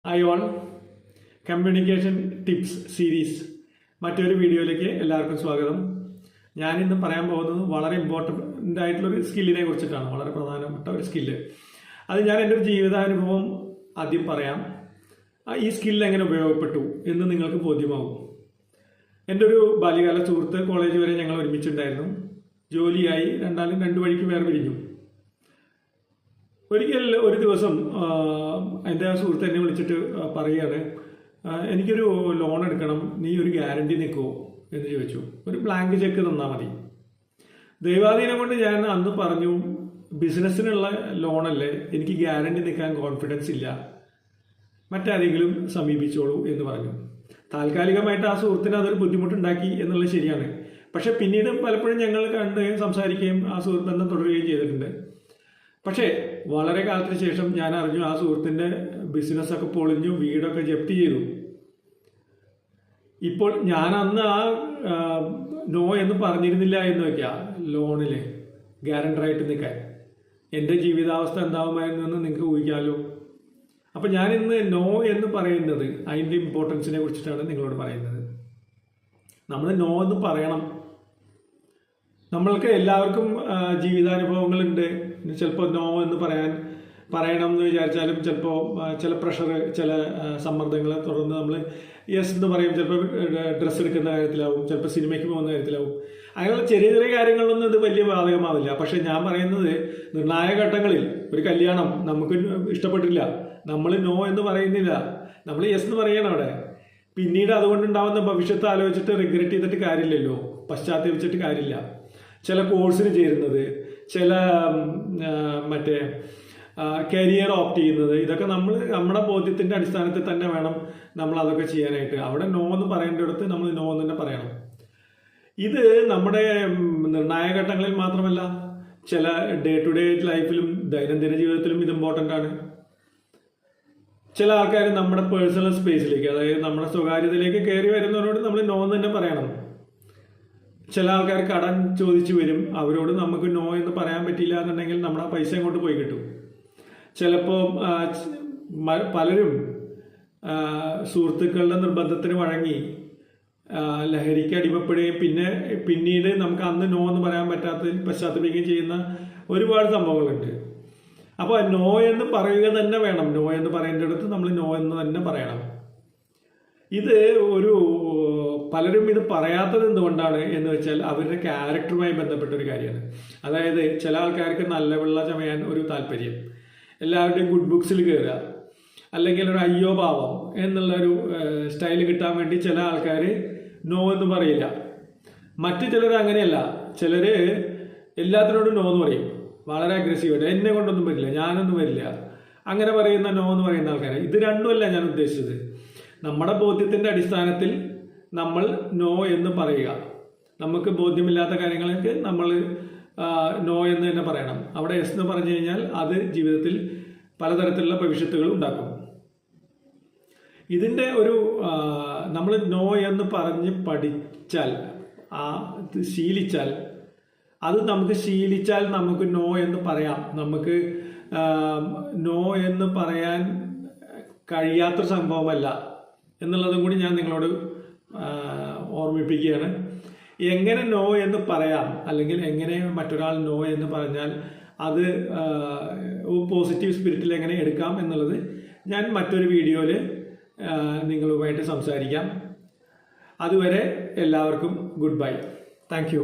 Hi all, communication tips series മറ്റൊരു വീഡിയോയിലേക്ക് എല്ലാവർക്കും സ്വാഗതം. ഞാനിന്ന് പറയാൻ പോകുന്നത് വളരെ ഇമ്പോർട്ടൻ്റ് ആയിട്ടുള്ളൊരു സ്കില്ലിനെ കുറിച്ചിട്ടാണ്. വളരെ പ്രധാനപ്പെട്ട ഒരു സ്കില്ല്. അത് ഞാൻ എൻ്റെ ഒരു ജീവിതാനുഭവം ആദ്യം പറയാം. ഈ സ്കില്ല് എങ്ങനെ ഉപയോഗപ്പെട്ടു എന്ന് നിങ്ങൾക്ക് ബോധ്യമാവും. എൻ്റെ ഒരു ബാല്യകാല സുഹൃത്ത് കോളേജ് വരെ ഞങ്ങൾ ഒരുമിച്ചുണ്ടായിരുന്നു. ജോലിയായി രണ്ടാലും രണ്ട് വഴിക്ക് വേറെ പിരിഞ്ഞു. ഒരിക്കൽ ഒരു ദിവസം എൻ്റെ ആ സുഹൃത്ത് എന്നെ വിളിച്ചിട്ട് പറയുകയാണ്, എനിക്കൊരു ലോൺ എടുക്കണം, നീ ഒരു ഗ്യാരണ്ടി നിൽക്കുമോ എന്ന് ചോദിച്ചു. ഒരു ബ്ലാങ്ക് ചെക്ക് തന്നാൽ മതി. ദൈവാധീനം കൊണ്ട് ഞാൻ അന്ന് പറഞ്ഞു, ബിസിനസ്സിനുള്ള ലോണല്ലേ, എനിക്ക് ഗ്യാരണ്ടി നിൽക്കാൻ കോൺഫിഡൻസ് ഇല്ല, മറ്റാരെങ്കിലും സമീപിച്ചോളൂ എന്ന് പറഞ്ഞു. താൽക്കാലികമായിട്ട് ആ സുഹൃത്തിന് അതൊരു ബുദ്ധിമുട്ടുണ്ടാക്കി എന്നുള്ളത് ശരിയാണ്. പക്ഷെ പിന്നീട് പലപ്പോഴും ഞങ്ങൾ കണ്ട് സംസാരിക്കുകയും ആ സുഹൃത്ത് ബന്ധം തുടരുകയും ചെയ്തിട്ടുണ്ട്. പക്ഷേ വളരെ കാലത്തിന് ശേഷം ഞാൻ അറിഞ്ഞു ആ സുഹൃത്തിൻ്റെ ബിസിനസ്സൊക്കെ പൊളിഞ്ഞു, വീടൊക്കെ ജപ്തി ചെയ്തു. ഇപ്പോൾ ഞാൻ അന്ന് ആ നോ എന്ന് പറഞ്ഞിരുന്നില്ല എന്ന് വയ്ക്കുക, ലോണിൽ ഗ്യാരണ്ടറായിട്ട് നിൽക്കാൻ എൻ്റെ ജീവിതാവസ്ഥ എന്താവുമായിരുന്നു എന്ന് നിങ്ങൾക്ക് ഊഹിക്കാമല്ലോ. അപ്പം ഞാൻ ഇന്ന് നോ എന്ന് പറയുന്നത് അതിൻ്റെ ഇമ്പോർട്ടൻസിനെ കുറിച്ചിട്ടാണ് നിങ്ങളോട് പറയുന്നത്. നമ്മൾ നോ എന്ന് പറയണം. നമ്മൾക്ക് എല്ലാവർക്കും ജീവിതാനുഭവങ്ങളുണ്ട്. ചിലപ്പോൾ നോ എന്ന് പറയണം എന്ന് വിചാരിച്ചാലും ചിലപ്പോൾ ചില പ്രഷർ, ചില സമ്മർദ്ദങ്ങളെ തുടർന്ന് നമ്മൾ യെസ് എന്ന് പറയും. ചിലപ്പോൾ ഡ്രസ്സ് എടുക്കുന്ന കാര്യത്തിലാവും, ചിലപ്പോൾ സിനിമയ്ക്ക് പോകുന്ന കാര്യത്തിലാവും. അങ്ങനെയുള്ള ചെറിയ ചെറിയ കാര്യങ്ങളൊന്നും ഇത് വലിയ ബാധകമാവില്ല. പക്ഷെ ഞാൻ പറയുന്നത് നിർണായക ഘട്ടങ്ങളിൽ, ഒരു കല്യാണം നമുക്ക് ഇഷ്ടപ്പെട്ടില്ല, നമ്മൾ നോ എന്ന് പറയുന്നില്ല, നമ്മൾ യെസ് എന്ന് പറയണം അവിടെ. പിന്നീട് അതുകൊണ്ടുണ്ടാവുന്ന ഭവിഷ്യത്ത് ആലോചിച്ചിട്ട് റിഗ്രറ്റ് ചെയ്തിട്ട് കാര്യമില്ലല്ലോ, പശ്ചാത്തപിച്ചിട്ട് കാര്യമില്ല. ചില കോഴ്സിന് ചേരുന്നത്, ചില മറ്റേ കരിയർ ഓപ്റ്റ് ചെയ്യുന്നത്, ഇതൊക്കെ നമ്മുടെ ബോധ്യത്തിൻ്റെ അടിസ്ഥാനത്തിൽ തന്നെ വേണം നമ്മൾ അതൊക്കെ ചെയ്യാനായിട്ട്. അവിടെ നോ എന്ന് പറയേണ്ടടുത്ത് നമ്മൾ നോ എന്ന് തന്നെ പറയണം. ഇത് നമ്മുടെ നിർണായക ഘട്ടങ്ങളിൽ മാത്രമല്ല, ചില ഡേ ടു ഡേ ലൈഫിലും ദൈനംദിന ജീവിതത്തിലും ഇത് ഇമ്പോർട്ടൻ്റ് ആണ്. ചില ആൾക്കാർ നമ്മുടെ പേഴ്സണൽ സ്പേസിലേക്ക്, അതായത് നമ്മുടെ സ്വകാര്യതയിലേക്ക് കയറി വരുന്നവരോട് നമ്മൾ നോ എന്ന് തന്നെ പറയണം. ചില ആൾക്കാർ കടം ചോദിച്ചു വരും, അവരോട് നമുക്ക് നോ എന്ന് പറയാൻ പറ്റില്ല എന്നുണ്ടെങ്കിൽ നമ്മുടെ ആ പൈസ അങ്ങോട്ട് പോയി കിട്ടും. ചിലപ്പോൾ പലരും സുഹൃത്തുക്കളുടെ നിർബന്ധത്തിന് വഴങ്ങി ലഹരിക്ക് അടിമപ്പെടുകയും പിന്നീട് നമുക്ക് അന്ന് നോ എന്ന് പറയാൻ പറ്റാത്തതിൽ പശ്ചാത്തപിക്കുകയും ചെയ്യുന്ന ഒരുപാട് സംഭവങ്ങളുണ്ട്. അപ്പോൾ നോ എന്ന് പറയുക തന്നെ വേണം. നോ എന്ന് പറയേണ്ടടുത്ത് നമ്മൾ നോ എന്ന് തന്നെ പറയണം. ഇത് പലരും ഇത് പറയാത്തത് എന്തുകൊണ്ടാണ് എന്ന് വെച്ചാൽ അവരുടെ ക്യാരക്ടറുമായി ബന്ധപ്പെട്ട ഒരു കാര്യമാണ്. അതായത് ചില ആൾക്കാർക്ക് നല്ല വെള്ള ചമയാൻ ഒരു താല്പര്യം, എല്ലാവരുടെയും ഗുഡ് ബുക്സിൽ കയറുക, അല്ലെങ്കിൽ ഒരു അയ്യോ ഭാവം എന്നുള്ളൊരു സ്റ്റൈൽ കിട്ടാൻ വേണ്ടി ചില ആൾക്കാർ നോ എന്ന് പറയില്ല. മറ്റു ചിലർ അങ്ങനെയല്ല, ചിലർ എല്ലാത്തിനോടും നോ എന്ന് പറയും, വളരെ അഗ്രസീവായിട്ട്. എന്നെ കൊണ്ടൊന്നും വരില്ല, ഞാനൊന്നും വരില്ല, അങ്ങനെ പറയുന്ന നോ എന്ന് പറയുന്ന ആൾക്കാർ. ഇത് രണ്ടുമല്ല ഞാൻ ഉദ്ദേശിച്ചത്. നമ്മുടെ ബോധ്യത്തിൻ്റെ അടിസ്ഥാനത്തിൽ നമ്മൾ നോ എന്ന് പറയുക. നമുക്ക് ബോധ്യമില്ലാത്ത കാര്യങ്ങൾക്ക് നമ്മൾ നോ എന്ന് തന്നെ പറയണം. അവിടെ യെസ് എന്ന് പറഞ്ഞു കഴിഞ്ഞാൽ അത് ജീവിതത്തിൽ പലതരത്തിലുള്ള ഭവിഷ്യത്തുകൾ ഉണ്ടാക്കും. ഇതിൻ്റെ നമ്മൾ നോ എന്ന് പറഞ്ഞ് പഠിച്ചാൽ, ശീലിച്ചാൽ, നമുക്ക് നോ എന്ന് പറയാം. നമുക്ക് നോ എന്ന് പറയാൻ കഴിയാത്തൊരു സംഭവമല്ല എന്നുള്ളതും കൂടി ഞാൻ നിങ്ങളോട് ഓർമ്മിപ്പിക്കുകയാണ്. എങ്ങനെ നോ എന്ന് പറയാം, അല്ലെങ്കിൽ എങ്ങനെ മറ്റൊരാൾ നോ എന്ന് പറഞ്ഞാൽ അത് പോസിറ്റീവ് സ്പിരിറ്റിൽ എങ്ങനെ എടുക്കാം എന്നുള്ളത് ഞാൻ മറ്റൊരു വീഡിയോയിൽ നിങ്ങളുമായിട്ട് സംസാരിക്കാം. അതുവരെ എല്ലാവർക്കും ഗുഡ് ബൈ. Thank you.